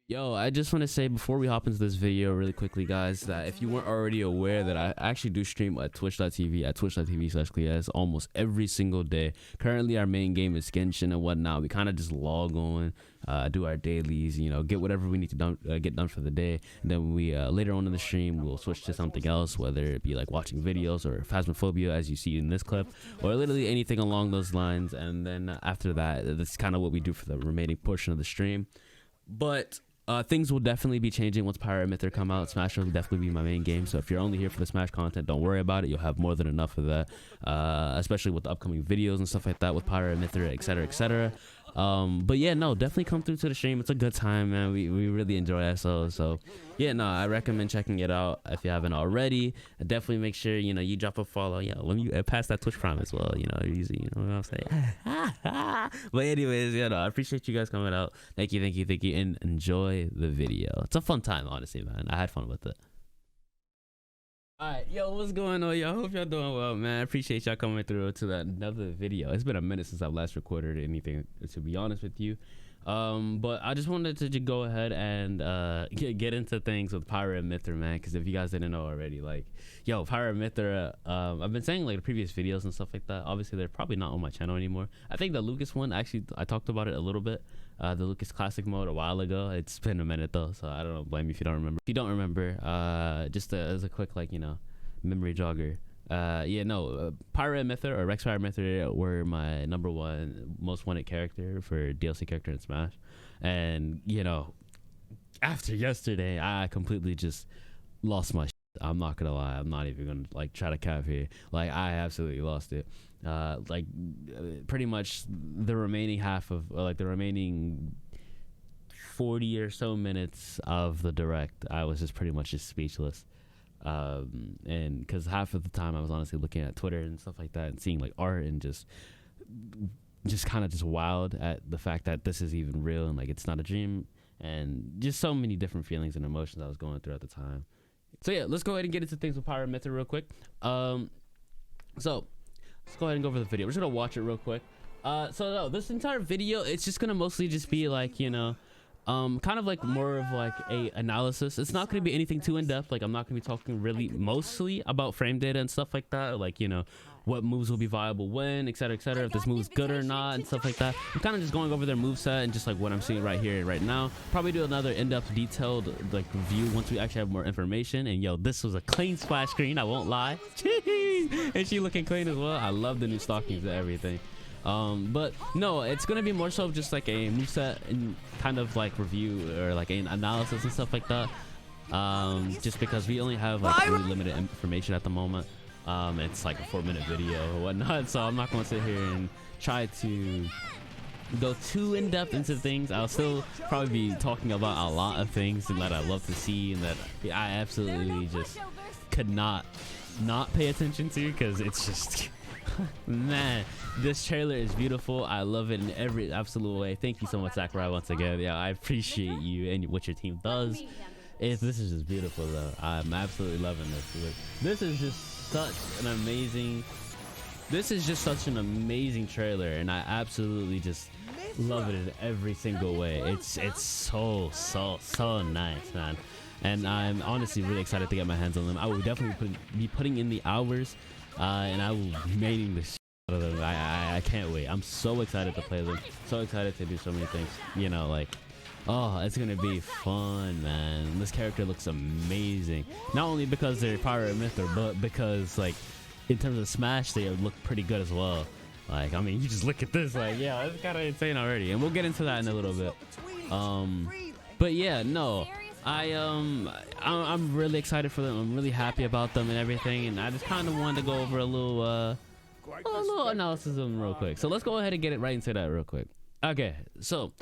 Yo, I just want to say before we hop into this video really quickly, guys, that if you weren't already aware that I actually do stream at twitch.tv/cleas almost every single day. Currently, our main game is Genshin and whatnot. We kind of just log on, do our dailies, you know, get whatever we need to get done for the day. And then we later on in the stream, we'll switch to something else, whether it be like watching videos or Phasmophobia, as you see in this clip, or literally anything along those lines. And then after that, that's kind of what we do for the remaining portion of the stream. But things will definitely be changing once Pyra and Mythra come out. Smash will definitely be my main game, so if you're only here for the Smash content, don't worry about it. You'll have more than enough of that, especially with the upcoming videos and stuff like that with Pyra and Mythra, etc, etc. But yeah, no, definitely come through to the stream. It's a good time, man. We really enjoy ourselves. So yeah, no, I recommend checking it out if you haven't already. Definitely make sure, you know, you drop a follow. Yeah, let me pass that Twitch Prime as well, you know, easy, you know what I'm saying? But anyways, yeah, no, I appreciate you guys coming out. Thank you, and enjoy the video. It's a fun time, honestly, man. I had fun with it. Alright, yo, what's going on, y'all? Hope y'all doing well, man. I appreciate y'all coming through to another video. It's been a minute since I've last recorded anything, to be honest with you. But I just wanted to go ahead and get into things with Pyra and Mythra, man, because if you guys didn't know already, like, yo, Pyra and Mythra, I've been saying like the previous videos and stuff like that. Obviously, they're probably not on my channel anymore. I think the Lucas one, actually, I talked about it a little bit. The Lucas Classic mode a while ago. It's been a minute though, so I don't blame you if you don't remember. If you don't remember, just as a quick, like, you know, memory jogger. Yeah, no, Pyra and Mythra, or Rex Pyra and Mythra, were my #1 most wanted character for DLC character in Smash. And you know, after yesterday, I completely just lost my shit. I'm not gonna lie. I'm not even gonna like try to cap here. Like, I absolutely lost it. Pretty much the remaining half of, like, the remaining 40 or so minutes of the direct, I was just pretty much just speechless. And because half of the time I was honestly looking at Twitter and stuff like that and seeing like art and just kind of just wowed at the fact that this is even real and like it's not a dream, and just so many different feelings and emotions I was going through at the time. So yeah, let's go ahead and get into things with Pyra and Mythra real quick. So let's go ahead and go over the video. We're just gonna watch it real quick. So no, this entire video, it's just gonna mostly just be like, you know, kind of like more of like a analysis. It's not going to be anything too in-depth. Like, I'm not going to be talking really mostly about frame data and stuff like that, like, you know, what moves will be viable when, etc, etc, if this move's good or not and stuff like that. I'm kind of just going over their moveset and just like what I'm seeing right here right now. Probably do another in-depth detailed like review once we actually have more information. And yo, this was a clean splash screen, I won't lie. And she looking clean as well. I love the new stockings and everything. But no, it's gonna be more so just like a moveset and kind of like review or like an analysis and stuff like that, just because we only have like really limited information at the moment. It's like a 4-minute video or whatnot, so I'm not gonna sit here and try to go too in-depth into things. I'll still probably be talking about a lot of things and that I love to see and that I absolutely just could not pay attention to, because it's just man, this trailer is beautiful. I love it in every absolute way. Thank you so much, Sakurai, once again. Yeah, I appreciate you and what your team does. This is just beautiful though. I'm absolutely loving this. This is just such an amazing trailer, and I absolutely just love it in every single way. It's so nice, man. And I'm honestly really excited to get my hands on them. I will definitely be putting in the hours, and I will be making the shit out of them. I can't wait. I'm so excited to play them. So excited to do so many things. You know, like, oh, it's gonna be fun, man. This character looks amazing. Not only because they're Pyra and Mythra, but because, like, in terms of Smash, they look pretty good as well. Like, I mean, you just look at this, like, yeah, it's kind of insane already, and we'll get into that in a little bit. But yeah, no, I'm really excited for them. I'm really happy about them and everything, and I just kind of wanted to go over a little analysis of them real quick. So let's go ahead and get it right into that real quick. Okay, so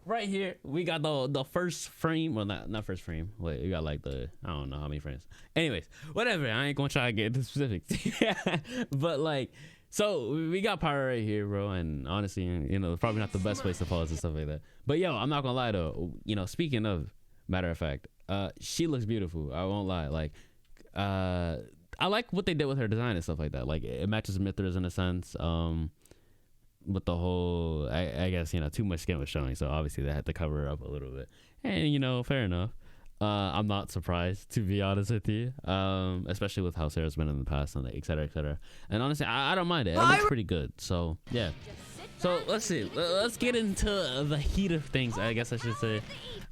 right here we got the first frame. Well, not first frame. Wait, we got like I don't know how many frames. Anyways, whatever. I ain't gonna try to get into specifics. Yeah, but like, so we got Pyra right here, bro. And honestly, you know, probably not the best place to pause and stuff like that. But yo, I'm not gonna lie though. You know, speaking of, matter of fact, she looks beautiful. I won't lie. Like, I like what they did with her design and stuff like that. Like, it matches Mythra's in a sense. with the whole, I guess, you know, too much skin was showing, so obviously they had to cover her up a little bit. And, you know, fair enough. I'm not surprised, to be honest with you, especially with how Sarah's been in the past and et cetera, et cetera. And honestly, I don't mind it. It looks pretty good. So yeah. So let's see. Let's get into the heat of things, I guess I should say.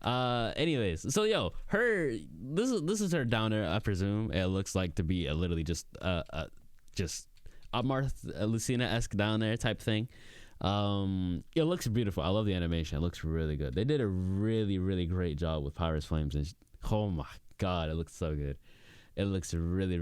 Anyways, so yo, this is her downer, I presume. It looks like to be literally just a Martha Lucina-esque down there type thing. It looks beautiful. I love the animation. It looks really good. They did a really great job with Pyra's flames, and oh my god, it looks so good. It looks really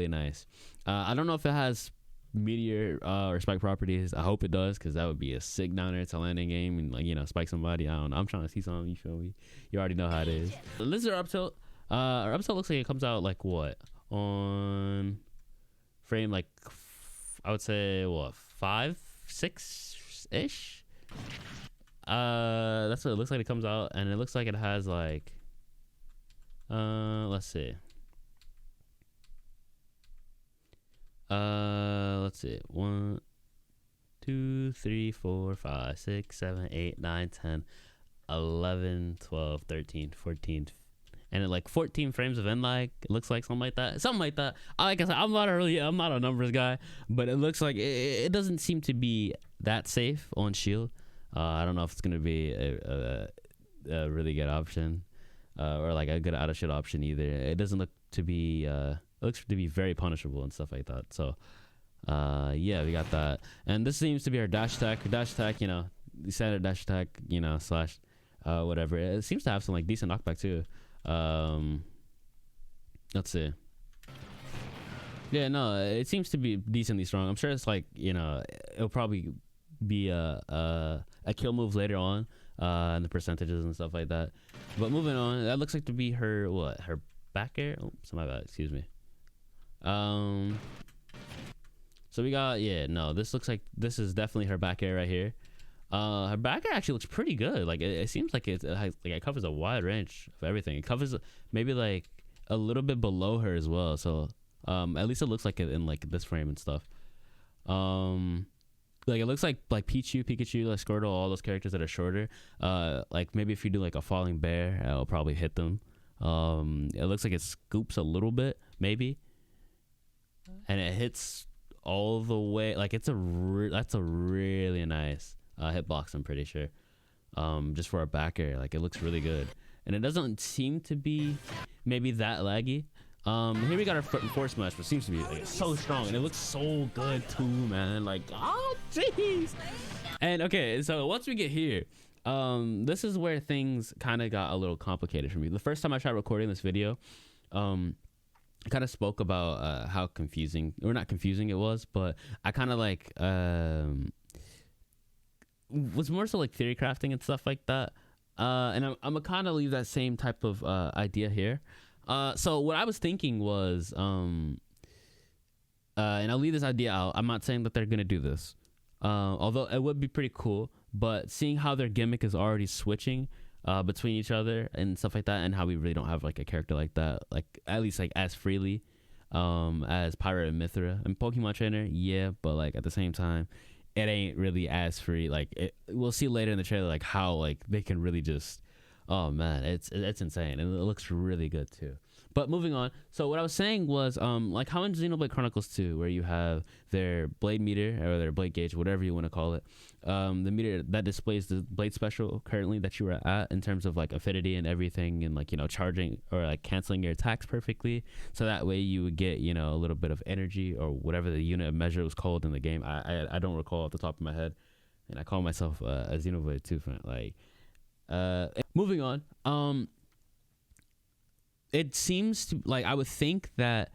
nice. I don't know if it has meteor or spike properties. I hope it does, because that would be a sick downer to landing game and, like, you know, spike somebody. I don't know. I'm trying to see something. You feel me? You already know how it is. This is our up tilt. Our up tilt looks like it comes out like what, on frame, like I would say what, 5, 6 ish. That's what it looks like. It comes out, and it looks like it has like let's see. Let's see. 1, 2, 3, 4, 5, 6, 7, 8, 9, 10, 11, 12, 13, 14, and like 14 frames of end lag. It looks like something like that. Like I said, I'm not a numbers guy, but it looks like it doesn't seem to be that safe on Shield. I don't know if it's gonna be a really good option, or like a good out of shit option either. It doesn't look to be. It looks to be very punishable and stuff like that. So, yeah, we got that. And this seems to be our dash attack. Dash attack, you know, the standard dash attack, you know, slash whatever. It seems to have some like decent knockback too. Let's see. Yeah, no, it seems to be decently strong. I'm sure it's like, you know, it'll probably be a kill move later on, and the percentages and stuff like that. But moving on, that looks like to be her back air. Oh, my bad. Excuse me. So we got, yeah, no, this looks like this is definitely her back air right here. Her back air actually looks pretty good. Like it seems like it covers a wide range of everything. It covers maybe like a little bit below her as well. So at least it looks like it in like this frame and stuff. Like it looks like Pikachu, like Squirtle, all those characters that are shorter. Like maybe if you do like a falling bear, it'll probably hit them. It looks like it scoops a little bit, maybe, and it hits all the way. Like that's a really nice hitbox, I'm pretty sure. Just for a back air, like it looks really good, and it doesn't seem to be maybe that laggy. Here we got our force smash, but seems to be like so strong, and it looks so good too, man. Like, oh jeez. And okay, so once we get here, this is where things kind of got a little complicated for me. The first time I tried recording this video, I kind of spoke about how confusing, or not confusing it was, but I kind of like was more so like theory crafting and stuff like that. And I'm gonna kind of leave that same type of idea here. So what I was thinking was, and I'll leave this idea out. I'm not saying that they're gonna do this, although it would be pretty cool. But seeing how their gimmick is already switching between each other and stuff like that, and how we really don't have like a character like that, like at least like as freely as Pyra and Mythra and Pokemon Trainer, yeah, but like at the same time, it ain't really as free. Like we'll see later in the trailer like how like they can really just, oh man, it's insane, and it looks really good too. But moving on, so what I was saying was like how in Xenoblade Chronicles 2, where you have their blade meter or their blade gauge, whatever you want to call it, the meter that displays the blade special currently that you were at in terms of like affinity and everything, and like, you know, charging or like canceling your attacks perfectly, so that way you would get, you know, a little bit of energy or whatever the unit of measure was called in the game. I don't recall off the top of my head, and I call myself a Xenoblade 2 fan. Like moving on, it seems to, like, I would think that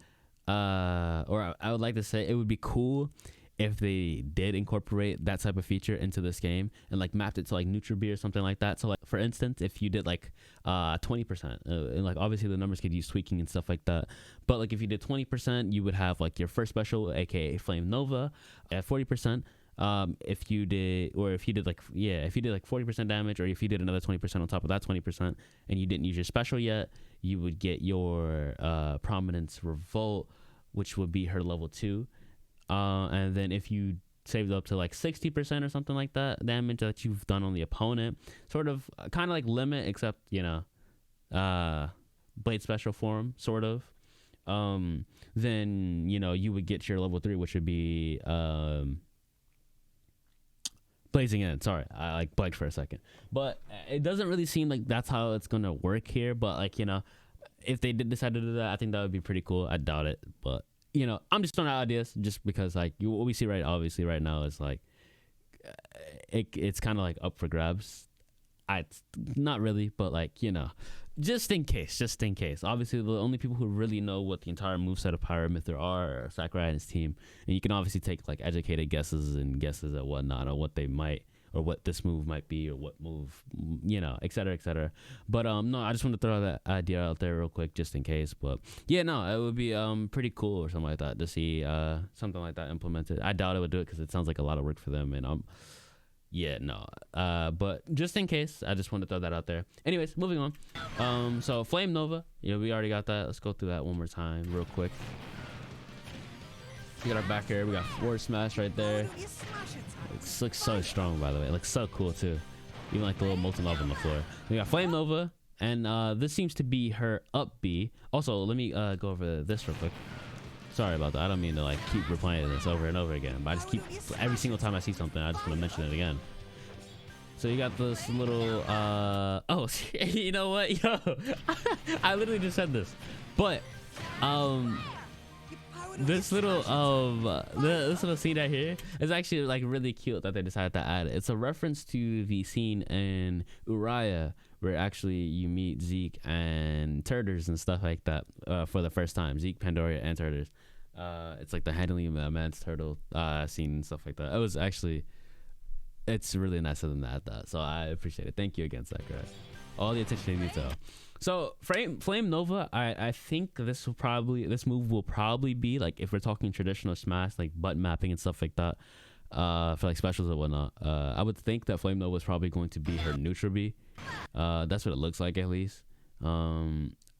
or I would like to say it would be cool if they did incorporate that type of feature into this game and like mapped it to like Nutribee or something like that. So like, for instance, if you did like 20%, and like obviously the numbers could use tweaking and stuff like that, but like if you did 20%, you would have like your first special, aka Flame Nova, at 40%. If you did like 40% damage, or if you did another 20% on top of that 20%, and you didn't use your special yet, you would get your Prominence Revolt, which would be her level 2. And then if you saved up to like 60% or something like that damage that you've done on the opponent. Sort of kind of like limit, except, you know, blade special form, sort of. Then, you know, you would get your level 3, which would be blazing end. Sorry, I like blanked for a second, but it doesn't really seem like that's how it's gonna work here. But like, you know, if they did decide to do that, I think that would be pretty cool. I doubt it, but you know, I'm just throwing out ideas just because like what we see obviously right now is like it's kind of like up for grabs. It's not really, but like, you know, just in case. Obviously, the only people who really know what the entire moveset of Pyra Mythra are Sakurai and his team, and you can obviously take like educated guesses and whatnot on what they might, or what this move might be, or what move, you know, etc., etc. But no, I just want to throw that idea out there real quick just in case. But yeah, no, it would be pretty cool or something like that to see something like that implemented. I doubt it would do it because it sounds like a lot of work for them, and yeah, no. But just in case, I just want to throw that out there. Anyways, moving on. So Flame Nova, yeah, we already got that. Let's go through that one more time real quick. We got our back air. We got forward smash right there. It looks so strong, by the way. It looks so cool too. Even like the little molten lava on the floor. We got Flame Nova, and this seems to be her up B. Also, let me go over this real quick. Sorry about that. I don't mean to like keep replaying this over and over again, but I just keep, every single time I see something, I just want to mention it again. So you got this little oh, you know what, yo, I literally just said this, but this little this little scene right here is actually like really cute that they decided to add it. It's a reference to the scene in Uriah where actually you meet Zeke and Turters and stuff like that for the first time. Zeke, Pandoria, and Turters. It's like the handling of a man's turtle scene and stuff like that. It was actually, it's really nice of them to add that, so I appreciate it. Thank you again, Sakurai. All the attention to detail. So Flame Nova, I think this move will probably be like, if we're talking traditional Smash, like button mapping and stuff like that, for like specials and whatnot. I would think that Flame Nova is probably going to be her neutral B. That's what it looks like, at least.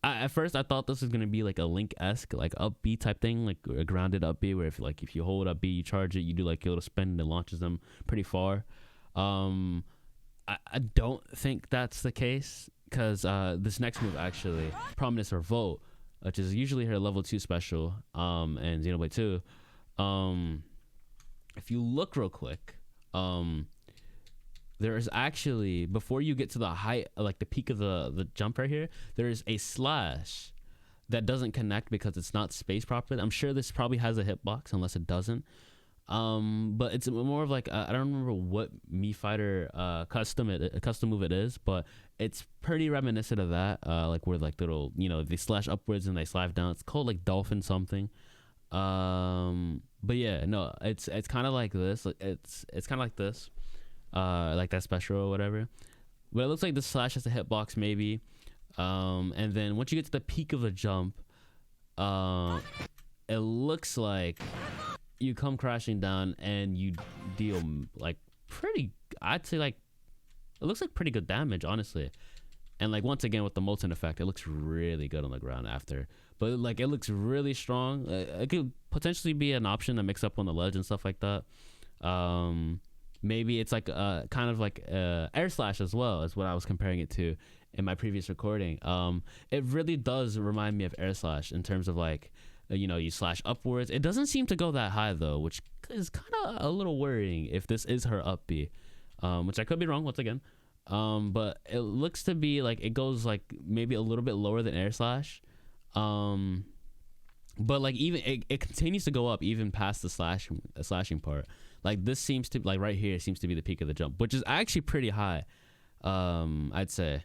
At first I thought this was gonna be like a Link-esque, like up B type thing, like a grounded up B, where if you hold up B, you charge it, you do like a little spin, and it launches them pretty far. I don't think that's the case, because this next move actually, Prominence Revolt, which is usually her level 2 special, and Xenoblade 2. If you look real quick, there is actually, before you get to the height, like the peak of the jump right here, there is a slash that doesn't connect because it's not spaced properly. I'm sure this probably has a hitbox, unless it doesn't. But it's more of like, I don't remember what Fighter custom move it is, but it's pretty reminiscent of that, like where like little, you know, they slash upwards and they slide down. It's called like Dolphin something. But yeah, no, it's kind of like this. It's kind of like this, like that special or whatever. But it looks like the slash has a hitbox maybe. And then once you get to the peak of the jump, it looks like you come crashing down and you deal like pretty, I'd say like, it looks like pretty good damage, honestly. And like, once again, with the molten effect, it looks really good on the ground after. But like, it looks really strong. It could potentially be an option to mix up on the ledge and stuff like that. Maybe it's like kind of like air slash as well, is what I was comparing it to in my previous recording. It really does remind me of air slash in terms of like, you know, you slash upwards. It doesn't seem to go that high though, which is kind of a little worrying if this is her up B, which I could be wrong once again. But it looks to be like it goes like maybe a little bit lower than air slash. But like, even it continues to go up even past the slashing part. Like, this seems to, like right here seems to be the peak of the jump, which is actually pretty high, I'd say.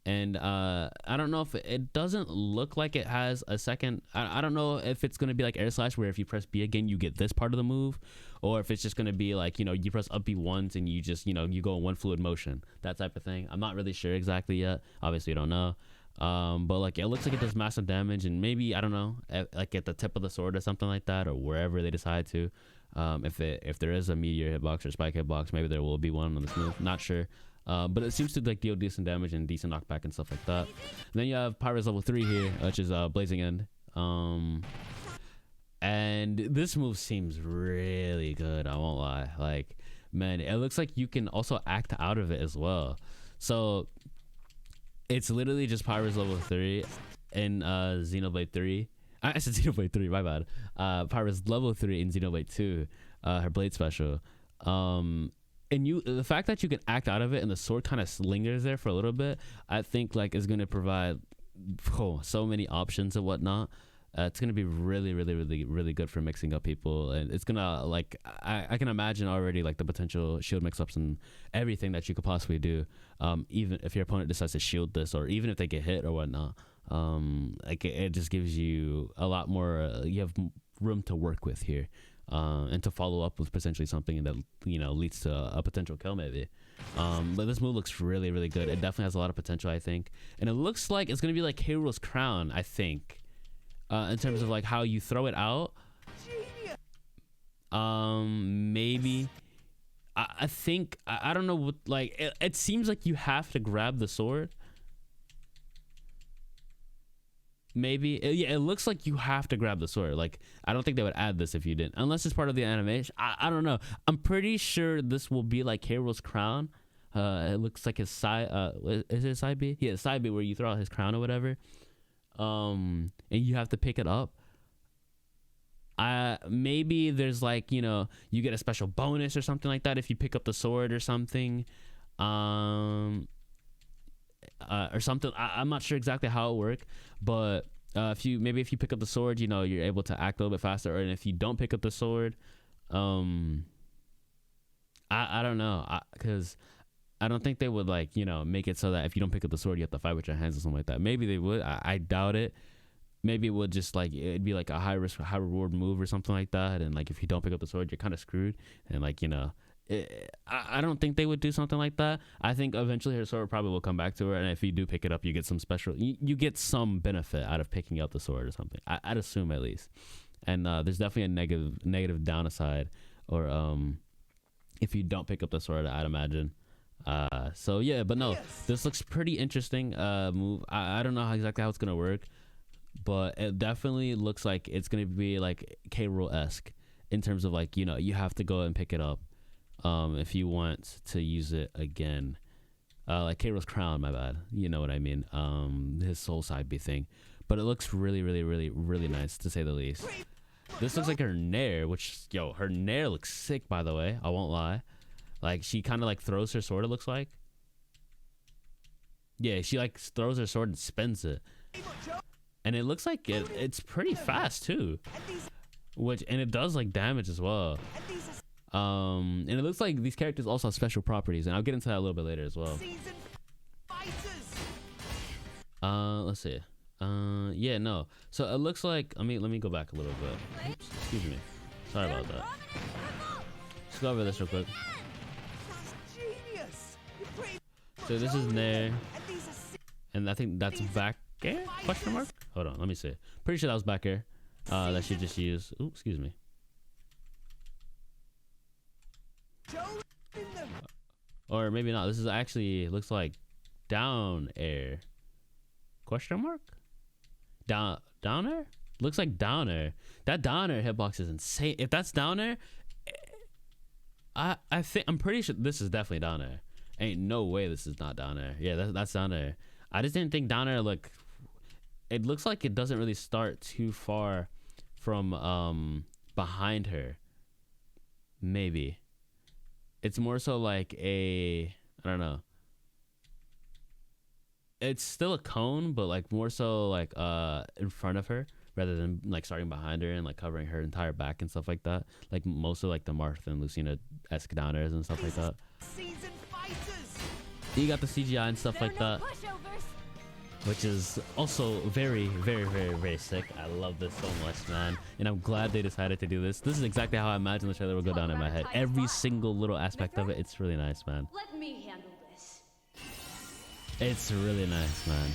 And I don't know if it doesn't look like it has a second. I don't know if it's going to be like air slash, where if you press B again you get this part of the move, or if it's just going to be like, you know, you press up B once and you just, you know, you go in one fluid motion, that type of thing. I'm not really sure exactly yet, obviously. I don't know. But like, it looks like it does massive damage, and maybe, I don't know, like at the tip of the sword or something like that, or wherever they decide to. If there is a meteor hitbox or spike hitbox, maybe there will be one on this move, not sure. But it seems to like deal decent damage and decent knockback and stuff like that. And then you have Pyra's level 3 here, which is Blazing End. And this move seems really good, I won't lie. Like, man, it looks like you can also act out of it as well. So it's literally just Pyra's level 3 in Xenoblade 3. I said Xenoblade 3, my bad. Pyra's level 3 in Xenoblade 2, her blade special. And the fact that you can act out of it and the sword kind of lingers there for a little bit, I think like is going to provide so many options and whatnot. It's gonna be really good for mixing up people, and it's gonna like I can imagine already like the potential shield mix-ups and everything that you could possibly do, even if your opponent decides to shield this, or even if they get hit or whatnot. Like it just gives you a lot more. You have room to work with here, and to follow up with potentially something that leads to a potential kill maybe. But this move looks really good. It definitely has a lot of potential, I think, and it looks like it's gonna be like Hero's Crown, I think. In terms of like how you throw it out, maybe I think I don't know what, like it seems like you have to grab the sword. Maybe yeah, it looks like you have to grab the sword. Like I don't think they would add this if you didn't, unless it's part of the animation. I don't know. I'm pretty sure this will be like Hero's Crown. It looks like his side. Is it side B? Yeah, side B, where you throw out his crown or whatever. And you have to pick it up. Maybe there's like you get a special bonus or something like that if you pick up the sword or something, or something. I'm not sure exactly how it works, but if you pick up the sword, you're able to act a little bit faster. And if you don't pick up the sword, I don't know, because I don't think they would like make it so that if you don't pick up the sword you have to fight with your hands or something like that. Maybe they would. I doubt it. Maybe it would just like it'd be like a high risk high reward move or something like that, and like if you don't pick up the sword you're kind of screwed, and like I don't think they would do something like that. I think eventually her sword probably will come back to her, and if you do pick it up you get some special, you get some benefit out of picking up the sword or something. I'd assume at least. And there's definitely a negative downside, or if you don't pick up the sword, I'd imagine. So yeah, but no, this looks pretty interesting move. I don't know exactly how it's gonna work, but it definitely looks like it's gonna be like K-Rool-esque in terms of like you have to go and pick it up if you want to use it again, like K-Rool's crown, my bad, you know what I mean, his soul side B thing. But it looks really nice, to say the least. This looks like her nair, which her nair looks sick, by the way, I won't lie. Like she kind of like throws her sword, it looks like. Yeah, she like throws her sword and spins it, and it looks like it's pretty fast too, and it does like damage as well. And it looks like these characters also have special properties, and I'll get into that a little bit later as well. Let's see. Yeah, no. So it looks like, let me go back a little bit. Oops, excuse me. Sorry about that. Let's go over this real quick. So this is nair, and I think that's back air? Question mark? Hold on, let me see. Pretty sure that was back air. That she just used. Ooh, excuse me. Or maybe not. This is actually looks like down air. Question mark? Down air? Looks like down air. That down air hitbox is insane. If that's down air, I'm pretty sure this is definitely down air. Ain't no way this is not down air. Yeah, that's down air. I just didn't think down air it looks like it doesn't really start too far from behind her. Maybe. It's more so like I don't know. It's still a cone, but like more so like in front of her rather than like starting behind her and like covering her entire back and stuff like that. Like most of like the Martha and Lucina-esque down airs and stuff like that. You got the CGI and stuff like that, which is also very sick. I love this so much, man, and I'm glad they decided to do this. This is exactly how I imagine the trailer would go down in my head. Every single little aspect of it, it's really nice, man. Let me handle this. It's really nice, man.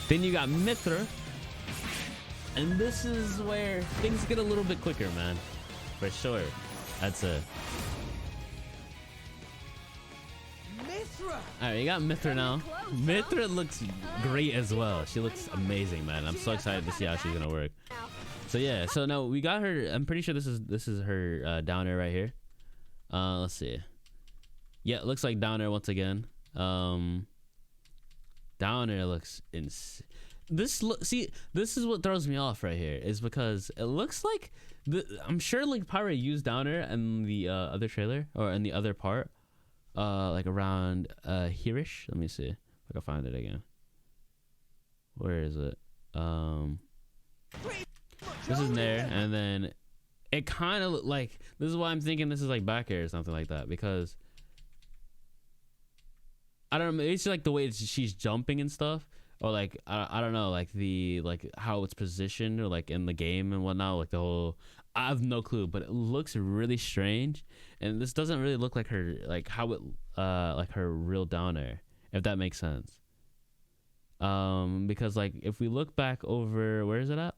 Then you got Mythra, and this is where things get a little bit quicker, man, for sure. That's it. Alright, you got Mythra now. Mythra looks great as well. She looks amazing, man. I'm so excited to see how she's gonna work. So yeah, so now we got her. I'm pretty sure this is her downer right here. Let's see. Yeah, it looks like downer once again. Downer looks see, this is what throws me off right here, is because it looks like I'm sure like Pyra used downer in the other trailer or in the other part, like around here-ish. Let me see if I can find it again. Where is it? This is there, and then it kind of like, this is why I'm thinking this is like back air or something like that, because I don't know, it's like the way she's jumping and stuff, or like I don't know, like the how it's positioned or like in the game and whatnot, like the whole, I have no clue, but it looks really strange, and this doesn't really look like her, like how it like her real downer, if that makes sense. Because like if we look back over, where is it at?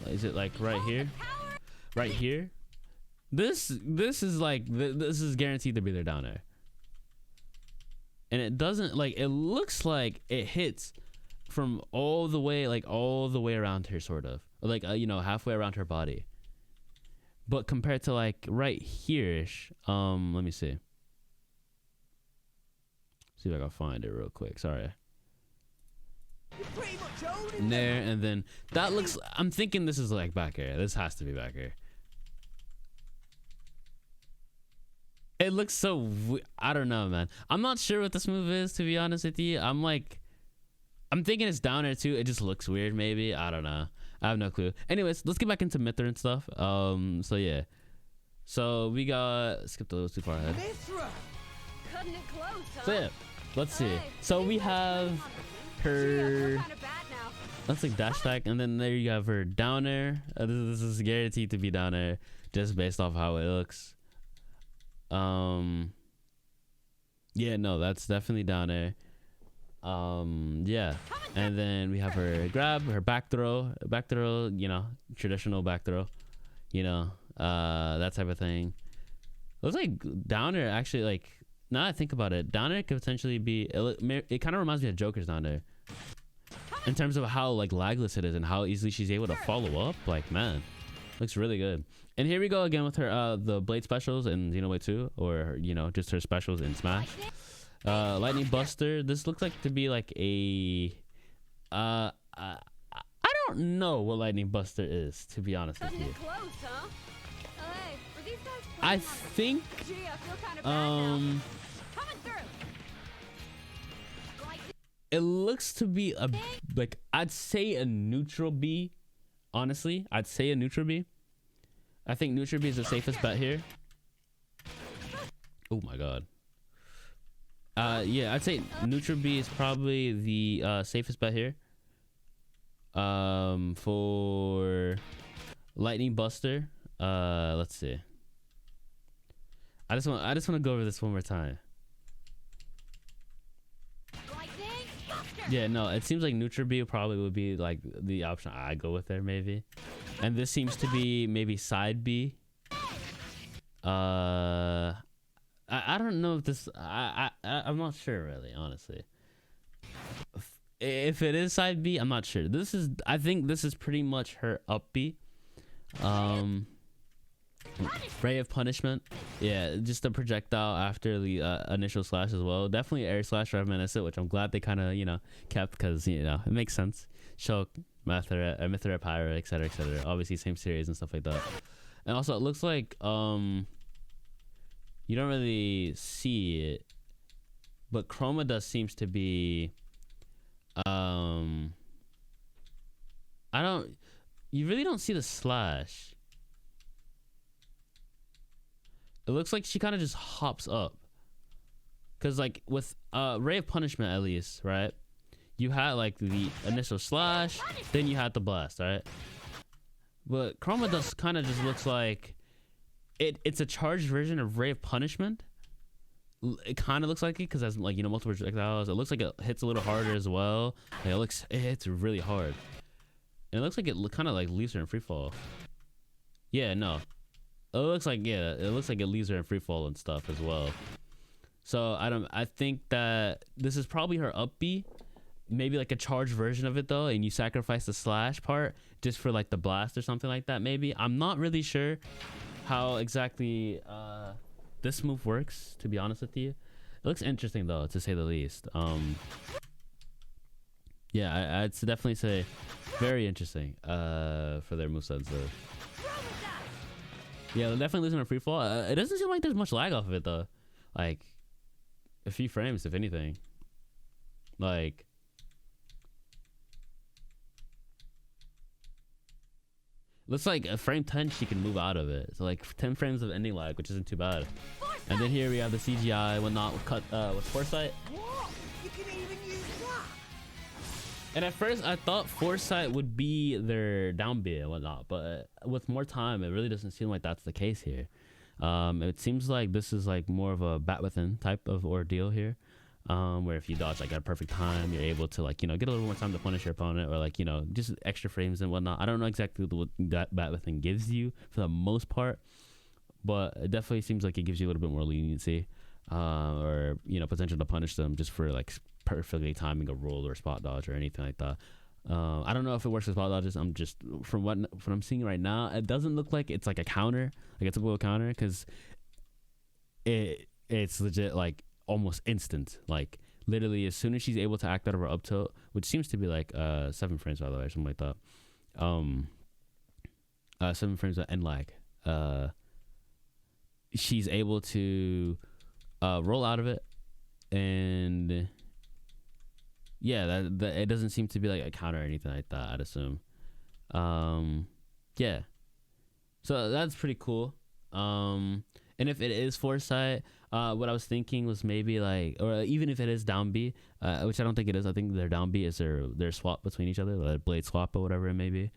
Is it like right here? Right here? This is like this is guaranteed to be their downer, and it doesn't, like, it looks like it hits from all the way around her, sort of, or like you know, halfway around her body. But compared to like right here-ish, let me see if I can find it real quick. Sorry. There, and then that looks, I'm thinking this is like back air. This has to be back air. It looks so I don't know, man. I'm not sure what this move is, to be honest with you. I'm thinking it's down there too. It just looks weird, maybe. I don't know. I have no clue. Anyways, let's get back into Mythra and stuff. So yeah. So we got, skipped a little too far ahead. Mythra! Cutting it close, huh? So yeah, let's see. So we have her, that's like dash attack, and then there you have her down air. This is guaranteed to be down air just based off how it looks. Yeah, no, that's definitely down air. Yeah, and then we have her grab, her back throw, you know, traditional back throw, you know, that type of thing. Looks like down air actually, like, now that I think about it, down air could potentially be, it kind of reminds me of Joker's down air in terms of how like lagless it is and how easily she's able to follow up. Like, man, looks really good. And here we go again with her the blade specials in Xenoblade 2, or you know, just her specials in Smash. Lightning Buster. This looks like to be like a I don't know what Lightning Buster is, to be honest with you. I think it looks to be a, like, I'd say a neutral B. Honestly, I'd say a neutral B. I think neutral B is the safest bet here. Oh my god. Yeah, I'd say neutral B is probably the safest bet here. For Lightning Buster, let's see. I just want to go over this one more time. Yeah, no, it seems like neutral B probably would be like the option I go with there, maybe. And this seems to be maybe side B. I don't know if this, I'm not sure really, honestly. If it is side B, I'm not sure. I think this is pretty much her up B. Ray of Punishment. Yeah, just a projectile after the initial slash as well. Definitely air slash reminiscent, which I'm glad they kind of, you know, kept, because, you know, it makes sense. Shulk, Mythra, Pyra, etc., etc. Obviously same series and stuff like that. And also it looks like you don't really see it, but Chroma Dust seems to be you really don't see the slash. It looks like she kind of just hops up, because like with Ray of Punishment, at least, right, you had like the initial slash, then you had the blast, right? But Chroma Dust kind of just looks like it's a charged version of Ray of Punishment. It kind of looks like it, because it has, like, you know, multiple projectiles. It looks like it hits a little harder as well. Like, it hits really hard, and it looks like it kind of like leaves her in free fall. Yeah, no, it looks like, yeah, it looks like it leaves her in free fall and stuff as well. So I think that this is probably her up B, maybe like a charged version of it though, and you sacrifice the slash part just for like the blast or something like that. Maybe I'm not really sure how exactly this move works, to be honest with you. It looks interesting though, to say the least. Yeah, I'd definitely say very interesting for their movesets though. Yeah, they're definitely losing a free fall. It doesn't seem like there's much lag off of it though. Like a few frames, if anything. Like looks like a frame 10 she can move out of it. So like 10 frames of ending lag, which isn't too bad. And then here we have the CGI whatnot cut with Foresight. Whoa, you can even use that. And at first I thought Foresight would be their down B and whatnot, but with more time it really doesn't seem like that's the case here. It seems like this is like more of a bat within type of ordeal here. Where if you dodge like at a perfect time, you're able to like, you know, get a little more time to punish your opponent, or like, you know, just extra frames and whatnot. I don't know exactly what that bat within gives you for the most part, but it definitely seems like it gives you a little bit more leniency, or, you know, potential to punish them just for like perfectly timing a roll or spot dodge or anything like that. I don't know if it works with spot dodges. I'm just from what I'm seeing right now, it doesn't look like it's like a counter, like a typical counter, because it's legit like almost instant. Like literally as soon as she's able to act out of her up tilt, which seems to be like 7 frames by the way, something like that. 7 frames of end lag. She's able to roll out of it, and yeah, that it doesn't seem to be like a counter or anything like that, I'd assume. Yeah, so that's pretty cool. And if it is Foresight, what I was thinking was maybe like, or even if it is down B, which I don't think it is. I think their down B is their swap between each other, their blade swap or whatever it may be.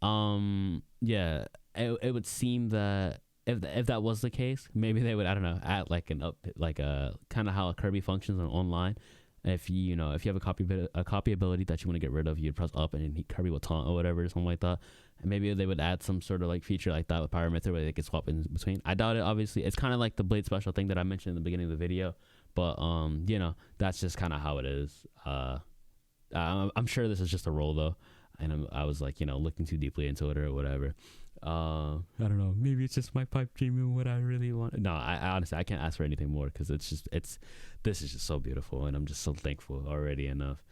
Yeah, it would seem that if that was the case, maybe they would, I don't know, add like an up, like a kind of how Kirby functions on online. If you know, if you have a copy ability that you want to get rid of, you'd press up and Kirby will taunt or whatever, something like that. And maybe they would add some sort of like feature like that with Pyra Mythra where they could swap in between. I doubt it, obviously. It's kind of like the blade special thing that I mentioned in the beginning of the video, but you know, that's just kind of how it is. I'm sure this is just a roll though, and I was like, you know, looking too deeply into it or whatever. I don't know, maybe it's just my pipe dream and what I really want. No, I honestly I can't ask for anything more, because this is just so beautiful, and I'm just so thankful already enough.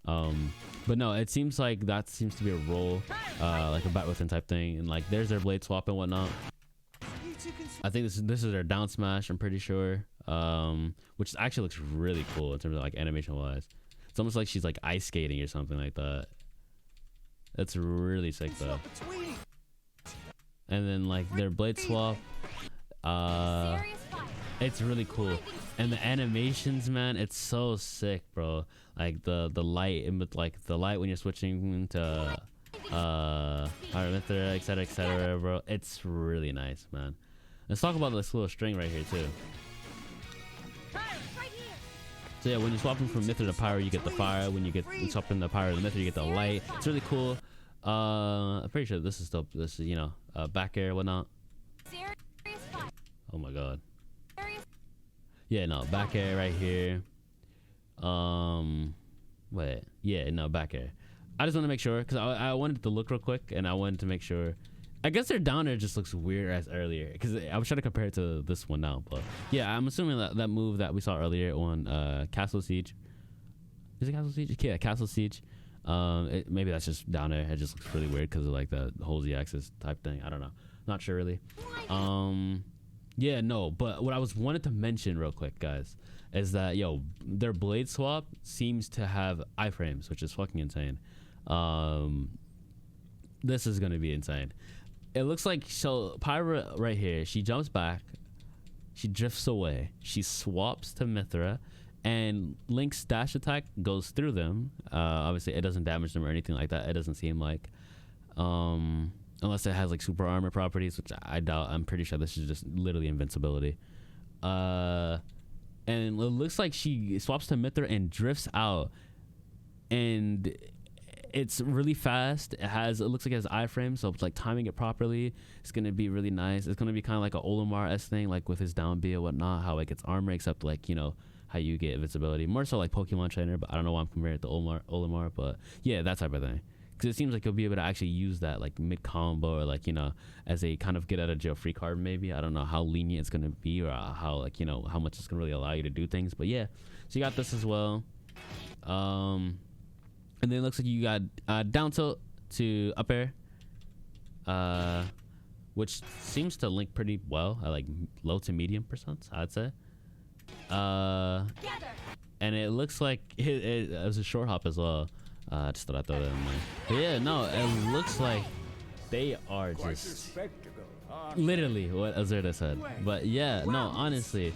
But no, it seems like that seems to be a roll, like a bat within type thing, and like there's their blade swap and whatnot. I think this is their down smash, I'm pretty sure, which actually looks really cool in terms of like animation wise. It's almost like she's like ice skating or something like that. That's really sick though. And then like their blade swap, it's really cool. And the animations, man, it's so sick, bro. Like the light, and with like the light when you're switching to Mythra, etc, bro. It's really nice, man. Let's talk about this little string right here too. So yeah, when you're swapping from Mythra to Pyra, you get the fire. When you swap from the Pyra to Mythra, you get the light. It's really cool. I'm pretty sure this is still, this is, you know, back air, whatnot. Oh my god. Yeah, no, back air right here. Wait, yeah, no, back air. I just want to make sure, because I wanted to look real quick, and I wanted to make sure. I guess their down air just looks weird as earlier, because I was trying to compare it to this one now, but yeah, I'm assuming that move that we saw earlier on Castle Siege. Is it Castle Siege? Yeah, Castle Siege. Maybe that's just down air. It just looks really weird because of like the whole Z-axis type thing. I don't know. Not sure really. Yeah, no, but what I wanted to mention real quick, guys, is that their blade swap seems to have iframes, which is fucking insane. This is gonna be insane. It looks like, so Pyra right here, she jumps back, she drifts away, she swaps to Mythra, and Link's dash attack goes through them. Obviously it doesn't damage them or anything like that. It doesn't seem like, unless it has like super armor properties, which I doubt. I'm pretty sure this is just literally invincibility. And it looks like she swaps to Mythra and drifts out, and it's really fast. It looks like it has iframes, so it's like timing it properly. It's gonna be really nice. It's gonna be kind of like a Olimar-esque thing, like with his down B or whatnot, how it gets armor, except like, how you get invincibility. More so like Pokemon Trainer, but I don't know why I'm comparing it to Olimar. But yeah, that type of thing. Because it seems like you'll be able to actually use that like mid combo or like, you know, as a kind of get out of jail free card maybe. I don't know how lenient it's going to be or how like, you know, how much it's going to really allow you to do things. But yeah, so you got this as well. And then it looks like you got down tilt to up air, which seems to link pretty well at like low to medium percents, I'd say. And it looks like it was a short hop as well. Just thought I'd throw that in there. But yeah, no, it looks like they are just literally what Azurda said. But yeah, no, honestly,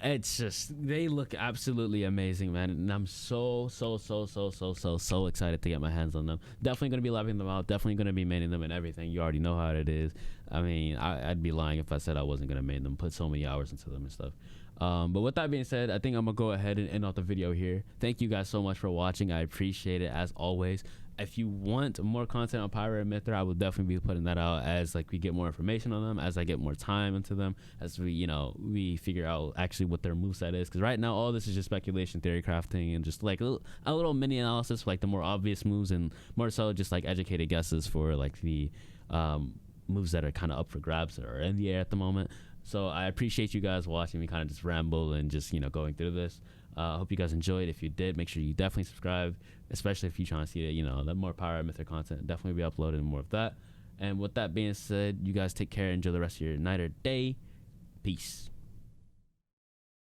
it's just, they look absolutely amazing, man. And I'm so excited to get my hands on them. Definitely going to be lapping them out. Definitely going to be maining them and everything. You already know how it is. I mean, I'd be lying if I said I wasn't going to main them, put so many hours into them and stuff. But with that being said, I think I'm gonna go ahead and end off the video here. Thank you guys so much for watching. I appreciate it as always. If you want more content on Pyra and Mythra, I will definitely be putting that out as like we get more information on them, as I get more time into them, as we, you know, we figure out actually what their moveset is. Because right now all this is just speculation, theory crafting, and just like a little mini analysis for like the more obvious moves, and more so just like educated guesses for like the moves that are kind of up for grabs or in the air at the moment. So I appreciate you guys watching me kind of just ramble and just, you know, going through this. I hope you guys enjoyed. If you did, make sure you definitely subscribe, especially if you're trying to see, you know, the more Pyra and Mythra content. Definitely be uploading more of that. And with that being said, you guys take care. Enjoy the rest of your night or day. Peace.